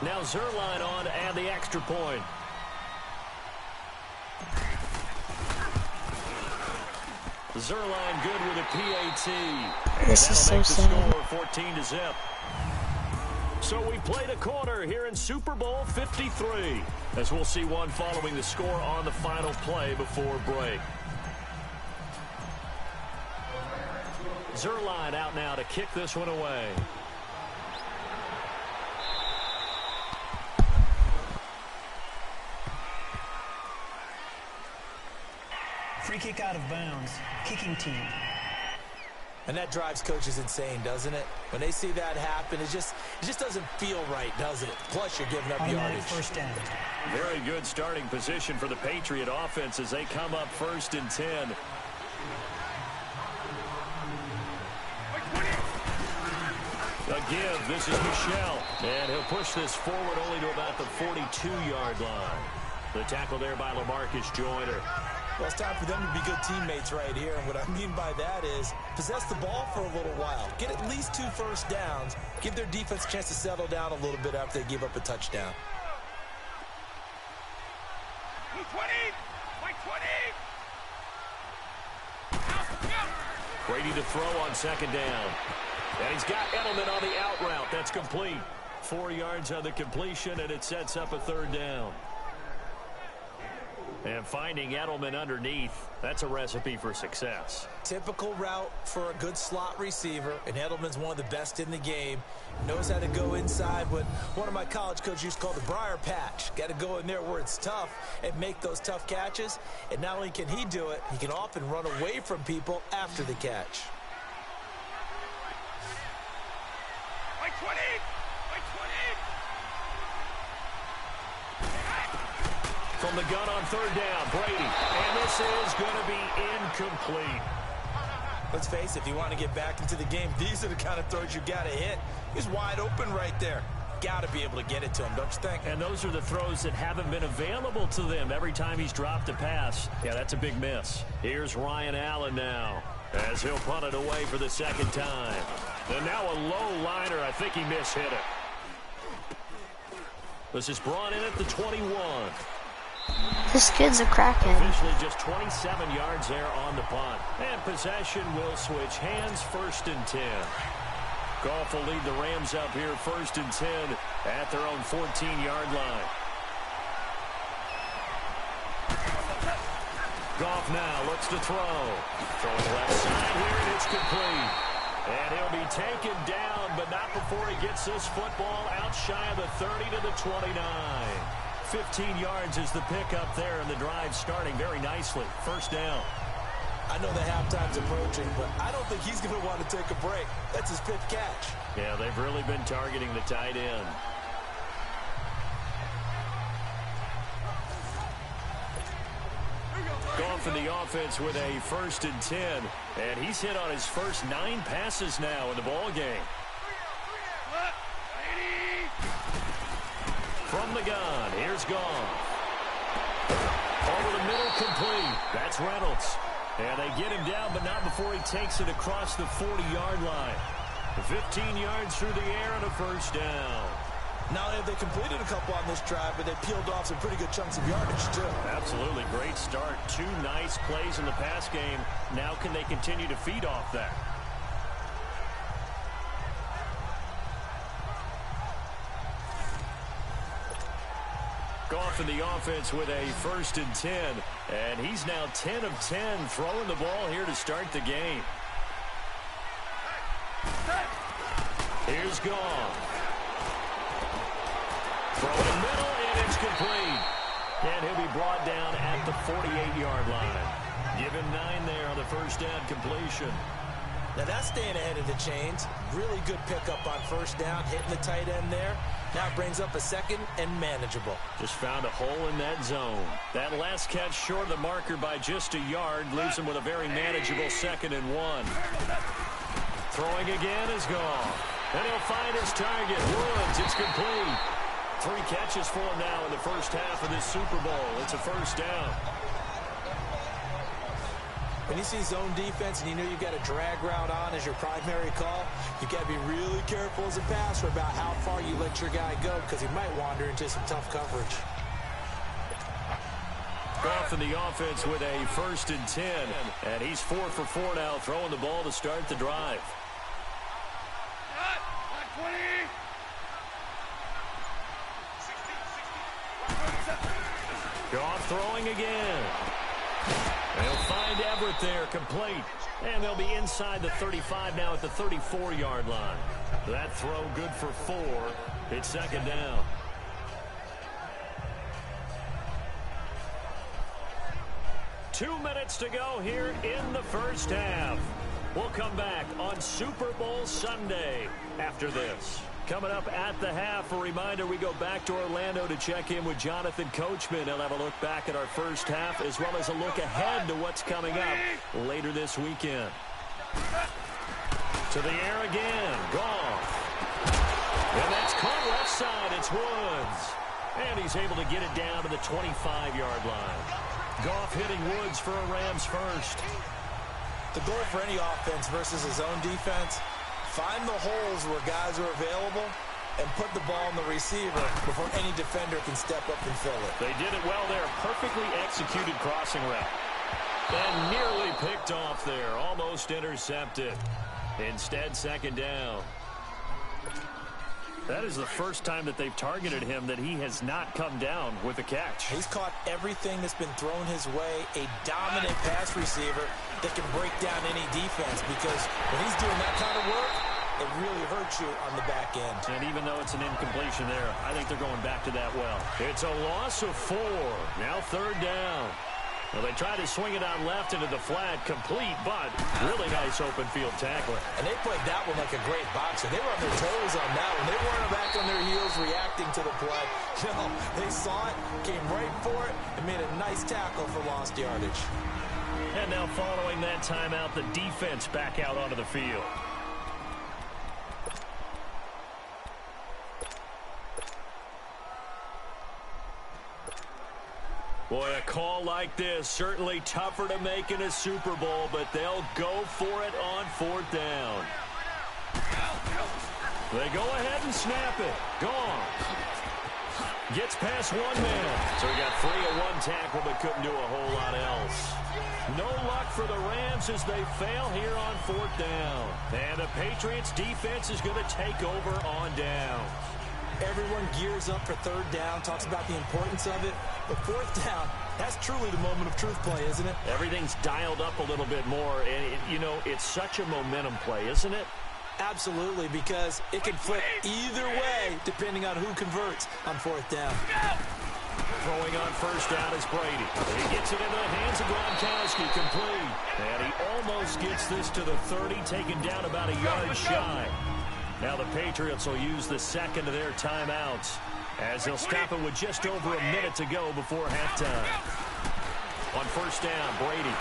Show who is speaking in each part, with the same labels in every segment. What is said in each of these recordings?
Speaker 1: Now Zerline on to add the extra point. Zerline good with a PAT.
Speaker 2: This is so sad.
Speaker 1: Score 14-0. So we played a quarter here in Super Bowl 53. As we'll see one following the score on the final play before break. Zerline out now to kick this one away.
Speaker 3: Free kick out of bounds. Kicking team.
Speaker 4: And that drives coaches insane, doesn't it? When they see that happen, it just doesn't feel right, does it? Plus, you're giving up yardage.
Speaker 3: First down.
Speaker 1: Very good starting position for the Patriot offense as they come up 1st and 10. A give. This is Michel. And he'll push this forward only to about the 42-yard line. The tackle there by LaMarcus Joyner.
Speaker 4: Well, it's time for them to be good teammates right here. And what I mean by that is possess the ball for a little while. Get at least 2 first downs. Give their defense a chance to settle down a little bit after they give up a touchdown.
Speaker 5: 20!
Speaker 1: Brady to throw on 2nd down. And he's got Edelman on the out route. That's complete. 4 yards on the completion, and it sets up a 3rd down. And finding Edelman underneath, that's a recipe for success.
Speaker 4: Typical route for a good slot receiver, and Edelman's one of the best in the game. Knows how to go inside what one of my college coaches used to call the briar patch. Got to go in there where it's tough and make those tough catches. And not only can he do it, he can often run away from people after the catch.
Speaker 1: From the gun on 3rd down, Brady. And this is going to be incomplete.
Speaker 4: Let's face it, if you want to get back into the game, these are the kind of throws you got to hit. He's wide open right there. Got to be able to get it to him, don't you think?
Speaker 1: And those are the throws that haven't been available to them every time he's dropped a pass. Yeah, that's a big miss. Here's Ryan Allen now as he'll punt it away for the 2nd time. And now a low liner. I think he mishit it. This is brought in at the 21.
Speaker 2: This kid's a crackhead.
Speaker 1: Officially just 27 yards there on the punt. And possession will switch hands, 1st and 10. Goff will lead the Rams up here 1st and 10 at their own 14-yard line. Goff now looks to throw. Throwing left side here, and it's complete. And he'll be taken down, but not before he gets this football out shy of the 30 to the 29. 15 yards is the pickup there, and the drive starting very nicely. 1st down.
Speaker 4: I know the halftime's approaching, but I don't think he's going to want to take a break. That's his 5th catch.
Speaker 1: Yeah, they've really been targeting the tight end. Goff in the offense with a 1st and 10, and he's hit on his first 9 passes now in the ball game. From the gun, here's Goff. Over the middle, complete. That's Reynolds. And they get him down, but not before he takes it across the 40-yard line. 15 yards through the air and a 1st down.
Speaker 4: Not only have they completed a couple on this drive, but they peeled off some pretty good chunks of yardage, too.
Speaker 1: Absolutely. Great start. 2 nice plays in the pass game. Now can they continue to feed off that? Goff in the offense with a 1st and 10. And he's now 10 of 10 throwing the ball here to start the game. Here's Goff. Throwing middle, and it's complete. And he'll be brought down at the 48-yard line. Give him 9 there on the 1st down completion.
Speaker 4: Now that's staying ahead of the chains. Really good pickup on 1st down, hitting the tight end there. Now brings up a 2nd and manageable.
Speaker 1: Just found a hole in that zone. That last catch short of the marker by just a yard leaves him with a very manageable 2nd and 1. Throwing again is gone. And he'll find his target. Woods, it's complete. 3 catches for him now in the first half of this Super Bowl. It's a 1st down.
Speaker 4: When you see zone defense and you know you've got a drag route on as your primary call, you've got to be really careful as a passer about how far you let your guy go because he might wander into some tough coverage.
Speaker 1: Off in the offense with a 1st and 10. And he's 4 for 4 now, throwing the ball to start the drive. Goff throwing again. They'll find Everett there, complete. And they'll be inside the 35 now at the 34-yard line. That throw good for 4. It's 2nd down. Two minutes to go here in the first half. We'll come back on Super Bowl Sunday after this. Coming up at the half, a reminder, we go back to Orlando to check in with Jonathan Coachman. He'll have a look back at our first half as well as a look ahead to what's coming up later this weekend. To the air again. Goff. And that's caught left side. It's Woods. And he's able to get it down to the 25-yard line. Goff hitting Woods for a Rams first.
Speaker 4: The goal for any offense versus his own defense, find the holes where guys are available and put the ball in the receiver before any defender can step up and fill it.
Speaker 1: They did it well there. Perfectly executed crossing route. And nearly picked off there. Almost intercepted. Instead, 2nd down. That is the first time that they've targeted him that he has not come down with a catch.
Speaker 4: He's caught everything that's been thrown his way. A dominant pass receiver that can break down any defense because when he's doing that kind of work, it really hurts you on the back end.
Speaker 1: And even though it's an incompletion there, I think they're going back to that well. It's a loss of 4. Now 3rd down. Well, they tried to swing it out left into the flat, complete, but really nice open field tackling.
Speaker 4: And they played that one like a great boxer. They were on their toes on that one. They weren't back on their heels reacting to the play. No, they saw it, came right for it, and made a nice tackle for lost yardage.
Speaker 1: And now following that timeout, the defense back out onto the field. Boy, a call like this, certainly tougher to make in a Super Bowl, but they'll go for it on 4th down. They go ahead and snap it. Gone. Gets past one man. So he got free of one tackle, but couldn't do a whole lot else. No luck for the Rams as they fail here on 4th down. And the Patriots defense is going to take over on down.
Speaker 4: Everyone gears up for 3rd down, talks about the importance of it. But 4th down, that's truly the moment of truth play, isn't it?
Speaker 1: Everything's dialed up a little bit more. And, it's such a momentum play, isn't it?
Speaker 4: Absolutely, because it can flip either way depending on who converts on 4th down.
Speaker 1: Throwing on 1st down is Brady. He gets it into the hands of Gronkowski, complete. And he almost gets this to the 30, taken down about a yard shy. Now the Patriots will use the 2nd of their timeouts as they'll stop it with just over a minute to go before halftime. On 1st down, Brady.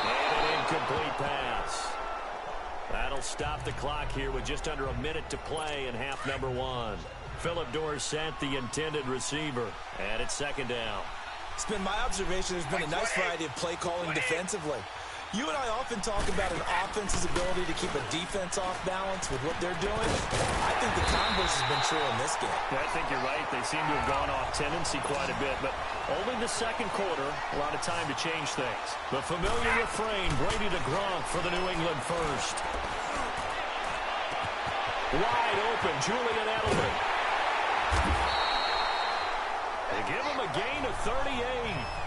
Speaker 1: And an incomplete pass. That'll stop the clock here with just under a minute to play in half number 1. Philip Dorsett, the intended receiver, and it's 2nd down.
Speaker 4: It's been my observation there's been a nice variety of play calling defensively. You and I often talk about an offense's ability to keep a defense off balance with what they're doing. I think the converse has been true in this game.
Speaker 1: Yeah, I think you're right. They seem to have gone off tendency quite a bit, but only the 2nd quarter, a lot of time to change things. The familiar refrain, Brady to Gronk for the New England first. Wide open, Julian Edelman. They give him a gain of 38.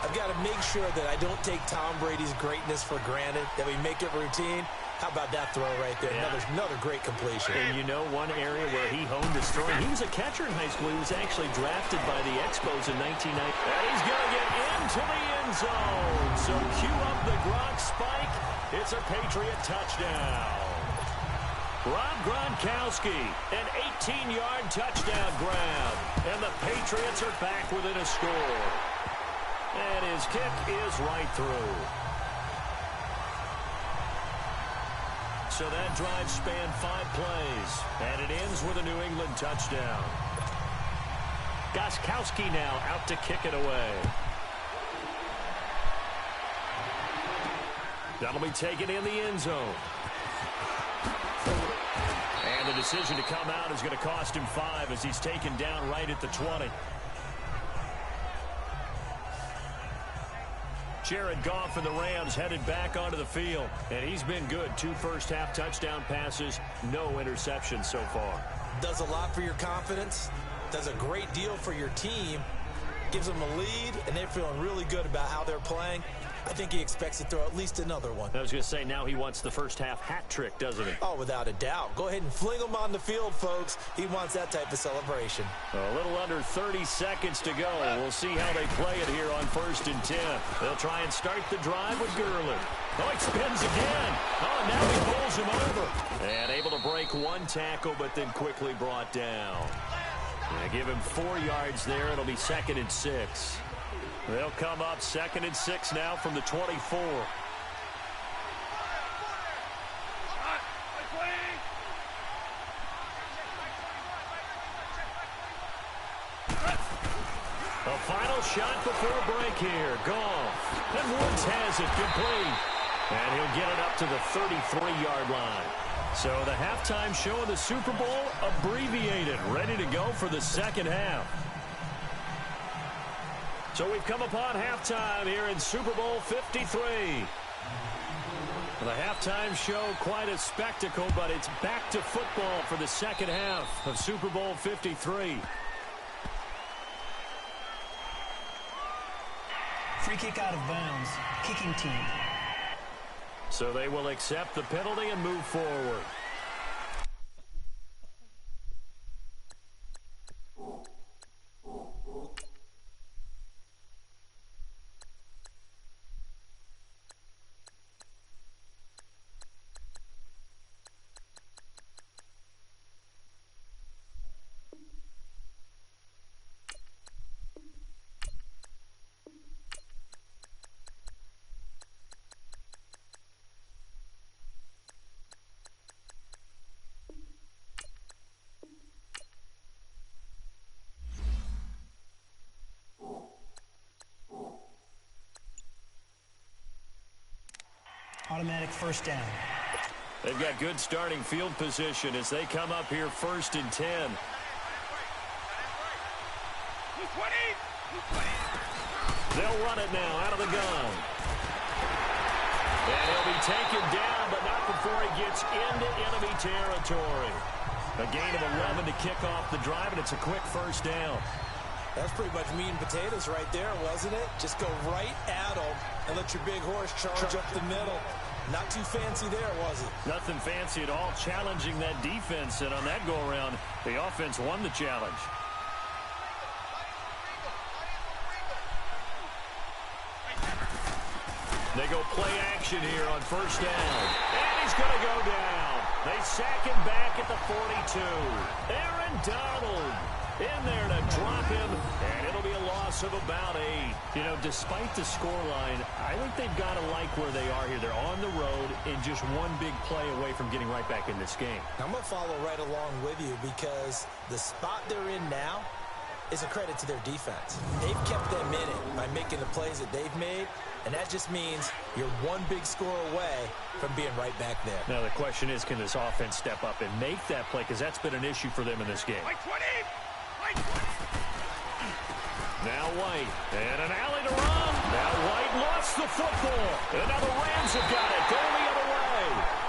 Speaker 4: I've got to make sure that I don't take Tom Brady's greatness for granted, that we make it routine. How about that throw right there?
Speaker 1: Yeah.
Speaker 4: Another great completion.
Speaker 1: And one area where he honed his throwing, he was a catcher in high school. He was actually drafted by the Expos in 1990. And he's going to get into the end zone. So cue up the Gronk spike. It's a Patriot touchdown. Rob Gronkowski, an 18-yard touchdown grab. And the Patriots are back within a score. And his kick is right through. So that drive spanned 5 plays. And it ends with a New England touchdown. Gostkowski now out to kick it away. That'll be taken in the end zone. And the decision to come out is going to cost him 5 as he's taken down right at the 20. Jared Goff and the Rams headed back onto the field, and he's been good. 2 first-half touchdown passes, no interceptions so far.
Speaker 4: Does a lot for your confidence, does a great deal for your team, gives them a lead, and they're feeling really good about how they're playing. I think he expects to throw at least another one.
Speaker 1: I was going to say, now he wants the first-half hat trick, doesn't he?
Speaker 4: Oh, without a doubt. Go ahead and fling him on the field, folks. He wants that type of celebration.
Speaker 1: A little under 30 seconds to go. We'll see how they play it here on 1st and 10. They'll try and start the drive with Gurley. Oh, he spins again. Oh, and now he pulls him over. And able to break 1 tackle, but then quickly brought down. Give him 4 yards there. It'll be 2nd and 6. They'll come up 2nd and 6 now from the 24. A final shot before break here. Goff. And Woods has it complete. And he'll get it up to the 33-yard line. So the halftime show of the Super Bowl abbreviated, ready to go for the second half. So we've come upon halftime here in Super Bowl 53. The halftime show, quite a spectacle, but it's back to football for the second half of Super Bowl 53.
Speaker 3: Free kick out of bounds. Kicking team.
Speaker 1: So they will accept the penalty and move forward.
Speaker 3: Automatic first down.
Speaker 1: They've got good starting field position as they come up here 1st and 10. They'll run it now out of the gun. And he'll be taken down, but not before he gets into enemy territory. A gain of 11 to kick off the drive, and it's a quick first down.
Speaker 4: That's pretty much meat and potatoes right there, wasn't it? Just go right at them and let your big horse charge up the middle. Not too fancy there, was it?
Speaker 1: Nothing fancy at all, challenging that defense, and on that go-around, the offense won the challenge. They go play action here on first down. And he's going to go down. They sack him back at the 42. Aaron Donald in there to drop him, and it'll be a loss of about 8. You know, despite the scoreline, I think they've got to like where they are here. They're on the road and just one big play away from getting right back in this game.
Speaker 4: I'm going to follow right along with you because the spot they're in now is a credit to their defense. They've kept them in it by making the plays that they've made, and that just means you're one big score away from being right back there.
Speaker 1: Now the question is, can this offense step up and make that play? Because that's been an issue for them in this game. Now White, and an alley to run. Now White lost the football. And now the Rams have got it, going the other way.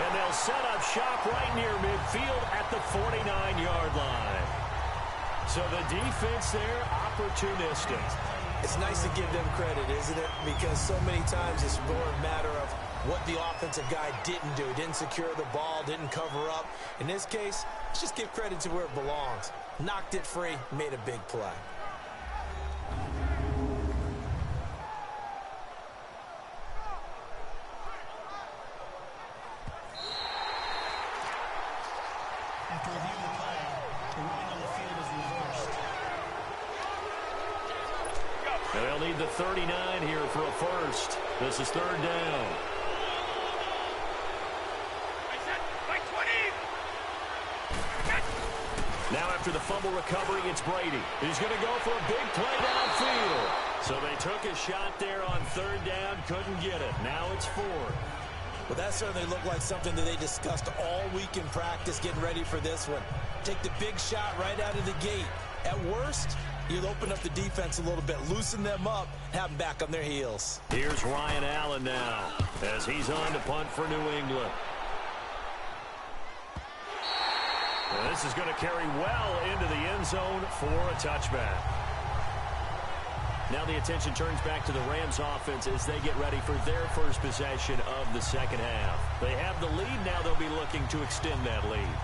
Speaker 1: And they'll set up shop right near midfield at the 49-yard line. So the defense there, opportunistic.
Speaker 4: It's nice to give them credit, isn't it? Because so many times it's more a matter of what the offensive guy didn't do. Didn't secure the ball, didn't cover up. In this case, let's just give credit to where it belongs. Knocked it free, made a big play.
Speaker 3: After reviewing the play, the ruling on the field is reversed.
Speaker 1: And they'll need the 39 here for a first. This is 3rd down. Now after the fumble recovery, it's Brady. He's going to go for a big play downfield. So they took a shot there on third down, couldn't get it. Now it's fourth.
Speaker 4: Well, that certainly looked like something that they discussed all week in practice, getting ready for this one. Take the big shot right out of the gate. At worst, you'll open up the defense a little bit, loosen them up, have them back on their heels.
Speaker 1: Here's Ryan Allen now as he's on to punt for New England. And this is going to carry well into the end zone for a touchback. Now the attention turns back to the Rams offense as they get ready for their first possession of the second half. They have the lead. Now they'll be looking to extend that lead.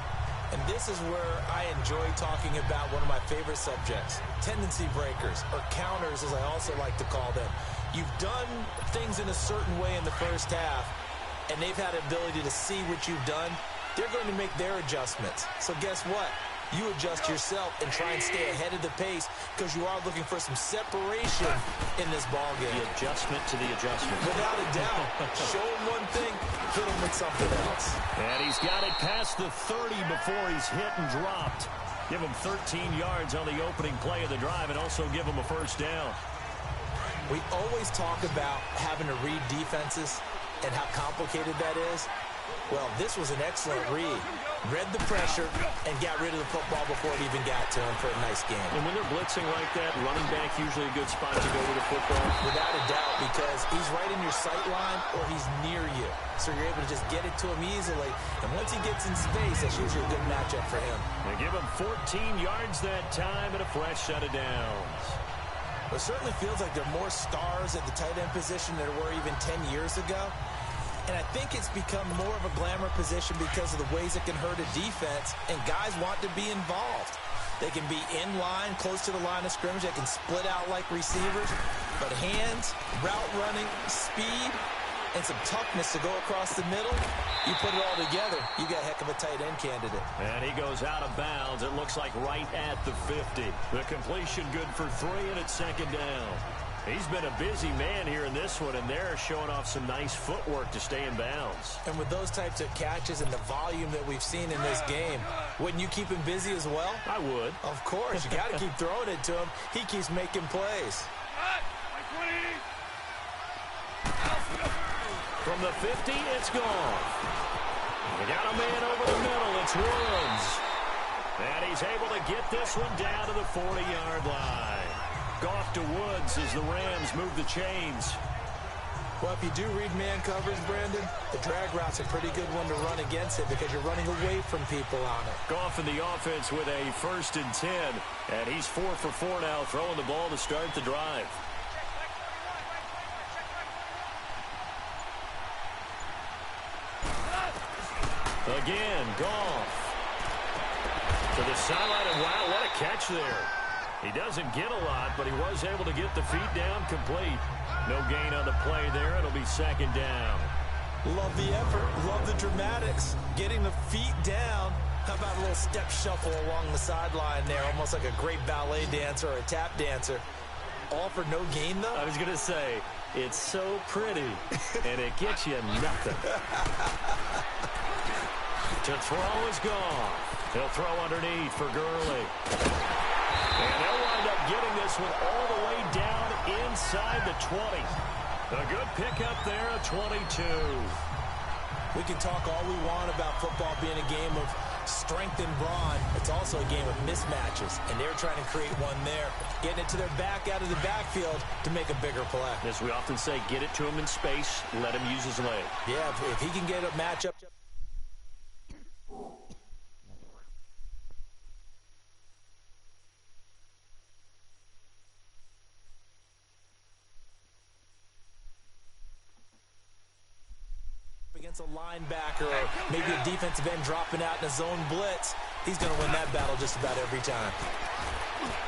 Speaker 4: And this is where I enjoy talking about one of my favorite subjects, tendency breakers, or counters as I also like to call them. You've done things in a certain way in the first half, and they've had the ability to see what you've done. They're going to make their adjustments. So guess what? You adjust yourself and try and stay ahead of the pace because you are looking for some separation in this ball game.
Speaker 1: The adjustment to the adjustment.
Speaker 4: Without a doubt. Show him one thing, hit him with something else.
Speaker 1: And he's got it past the 30 before he's hit and dropped. Give him 13 yards on the opening play of the drive and also give him a first down.
Speaker 4: We always talk about having to read defenses and how complicated that is. Well, this was an excellent read. Read the pressure and got rid of the football before it even got to him for a nice game.
Speaker 1: And when they're blitzing like that, running back usually a good spot to go with the football.
Speaker 4: Without a doubt, because he's right in your sight line or he's near you. So you're able to just get it to him easily. And once he gets in space, that's usually a good matchup for him.
Speaker 1: They give him 14 yards that time and a fresh set of downs.
Speaker 4: It certainly feels like there are more stars at the tight end position than there were even 10 years ago. And I think it's become more of a glamour position because of the ways it can hurt a defense, and guys want to be involved. They can be in line, close to the line of scrimmage. They can split out like receivers. But hands, route running, speed, and some toughness to go across the middle, you put it all together, you got a heck of a tight end candidate.
Speaker 1: And he goes out of bounds. It looks like right at the 50. The completion good for 3, and it's second down. He's been a busy man here in this one, and they're showing off some nice footwork to stay in bounds.
Speaker 4: And with those types of catches and the volume that we've seen in this game, wouldn't you keep him busy as well?
Speaker 1: I would.
Speaker 4: Of course. You got to keep throwing it to him. He keeps making plays.
Speaker 1: From the 50, it's gone. They got a man over the middle. It's Woods. And he's able to get this one down to the 40-yard line. Goff to Woods as the Rams move the chains.
Speaker 4: Well, if you do read man coverage, Brandon, the drag route's a pretty good one to run against it because you're running away from people on it.
Speaker 1: Goff in the offense with a 1st and 10. And he's 4 for 4 now, throwing the ball to start the drive. Again, Goff. To the sideline, and wow, what a catch there. He doesn't get a lot, but he was able to get the feet down complete. No gain on the play there. It'll be second down.
Speaker 4: Love the effort. Love the dramatics. Getting the feet down. How about a little step shuffle along the sideline there, almost like a great ballet dancer or a tap dancer. All for no gain, though?
Speaker 1: I was going to say, it's so pretty, and it gets you nothing. To throw is gone. He'll throw underneath for Gurley. And they'll wind up getting this one all the way down inside the 20. A good pickup there at 22.
Speaker 4: We can talk all we want about football being a game of strength and brawn. It's also a game of mismatches, and they're trying to create one there, getting it to their back out of the backfield to make a bigger play.
Speaker 1: As we often say, get it to him in space, let him use his leg.
Speaker 4: Yeah, if he can get a matchup. Against a linebacker or maybe a defensive end dropping out in a zone blitz, he's going to win that battle just about every time.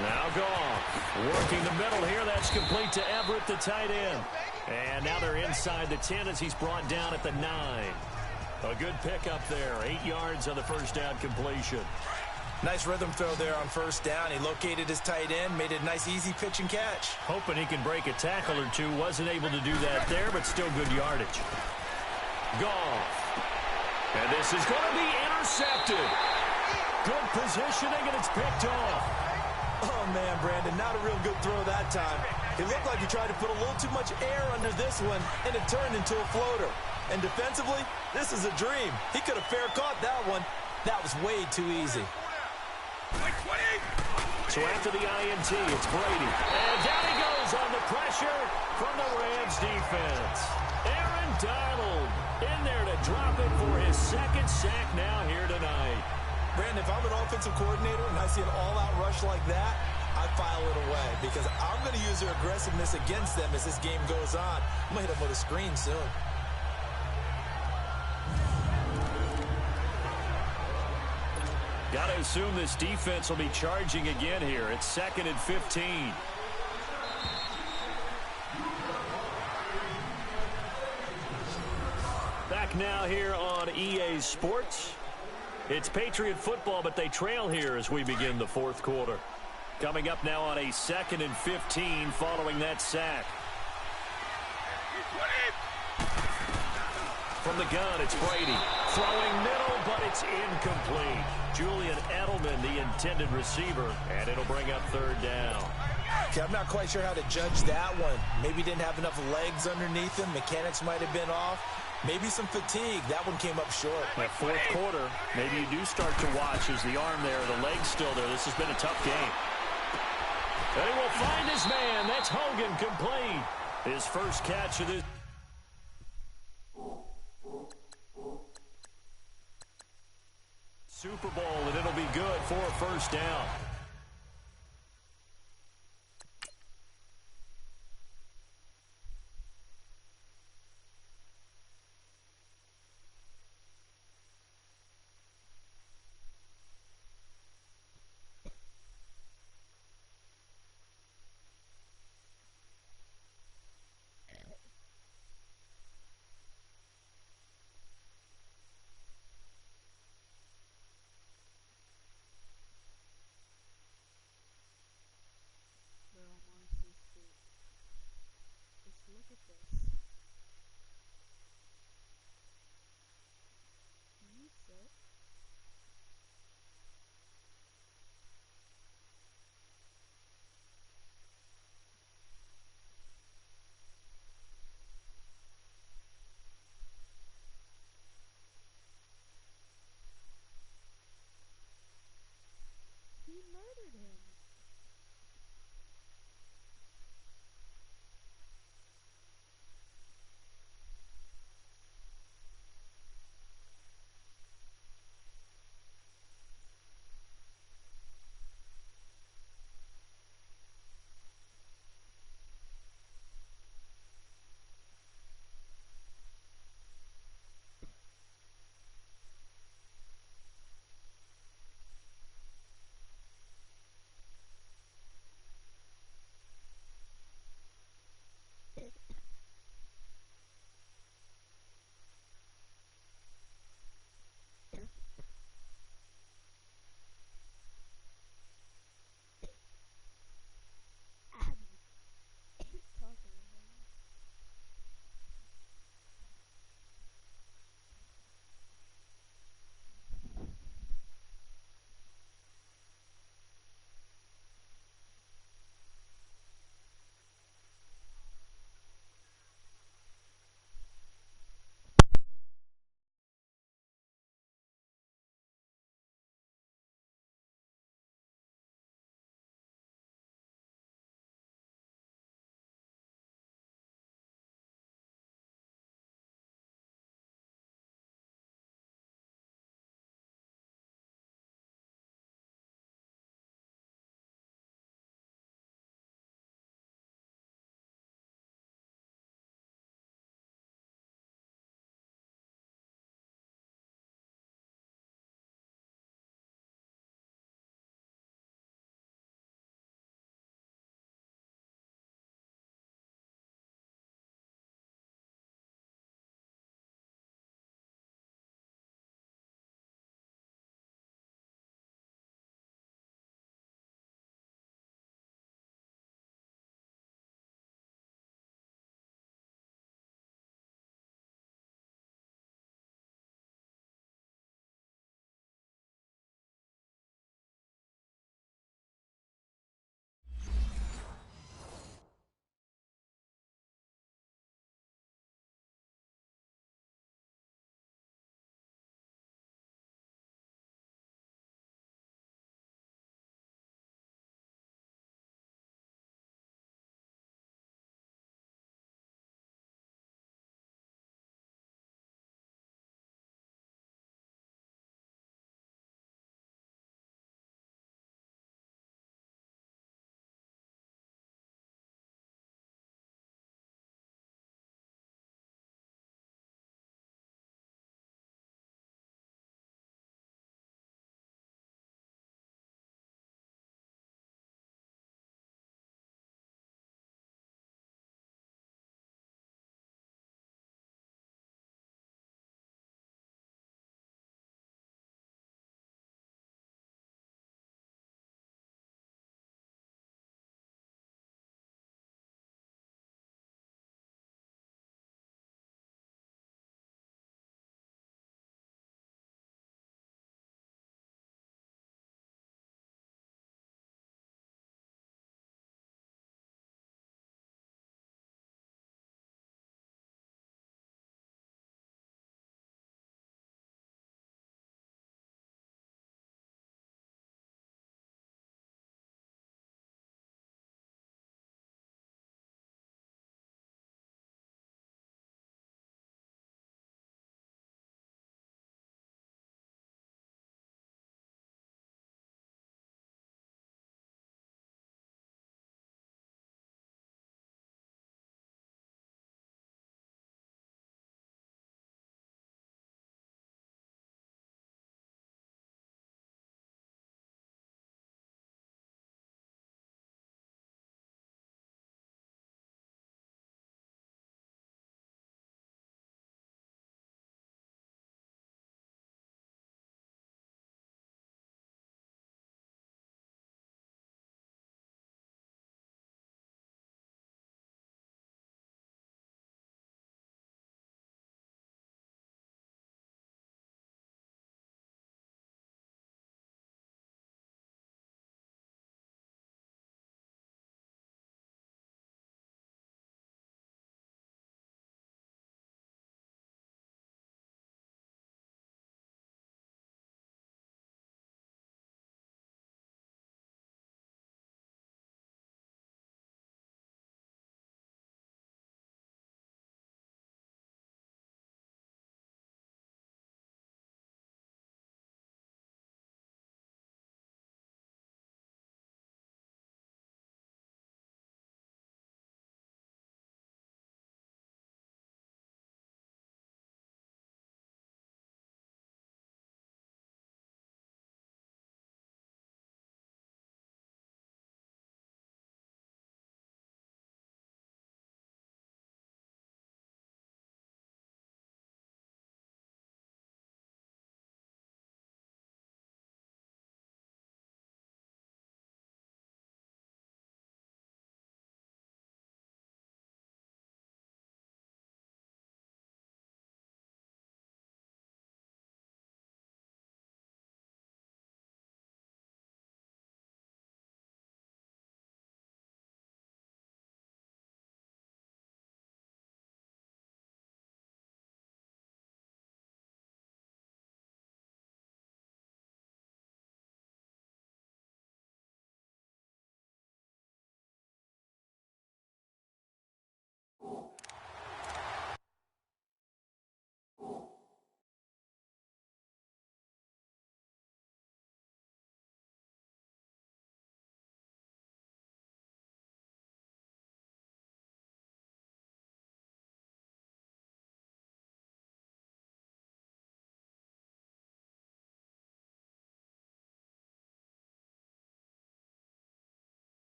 Speaker 1: Now Goff working the middle here. That's complete to Everett, the tight end. And now they're inside the 10 as he's brought down at the 9. A good pickup there. 8 yards on the first down completion.
Speaker 4: Nice rhythm throw there on first down. He located his tight end, made it a nice easy pitch and catch.
Speaker 1: Hoping he can break a tackle or two. Wasn't able to do that there, but still good yardage. Goff. And this is going to be intercepted. Good positioning, and it's picked off.
Speaker 4: Oh, man, Brandon, not a real good throw that time. It looked like he tried to put a little too much air under this one, and it turned into a floater. And defensively, this is a dream. He could have fair caught that one. That was way too easy.
Speaker 1: So after the INT, it's Brady. And down he goes on the pressure from the Rams defense. Aaron Donald in there to drop it for his second sack now here tonight.
Speaker 4: Brandon, if I'm an offensive coordinator and I see an all-out rush like that, I file it away because I'm going to use their aggressiveness against them as this game goes on. I'm going to hit them with a screen soon.
Speaker 1: Got to assume this defense will be charging again here. It's 2nd and 15. Back now here on EA Sports. It's Patriot football, but they trail here as we begin the fourth quarter. Coming up now on a 2nd and 15 following that sack. From the gun, it's Brady. Throwing middle, but it's incomplete. Julian Edelman, the intended receiver, and it'll bring up 3rd down.
Speaker 4: Okay, I'm not quite sure how to judge that one. Maybe didn't have enough legs underneath him. Mechanics might have been off. Maybe some fatigue. That one came up short.
Speaker 1: That fourth quarter, maybe you do start to watch as the arm there, the leg's still there. This has been a tough game. And he will find his man. That's Hogan complete. His first catch of this. Super Bowl, and it'll be good for a 1st down.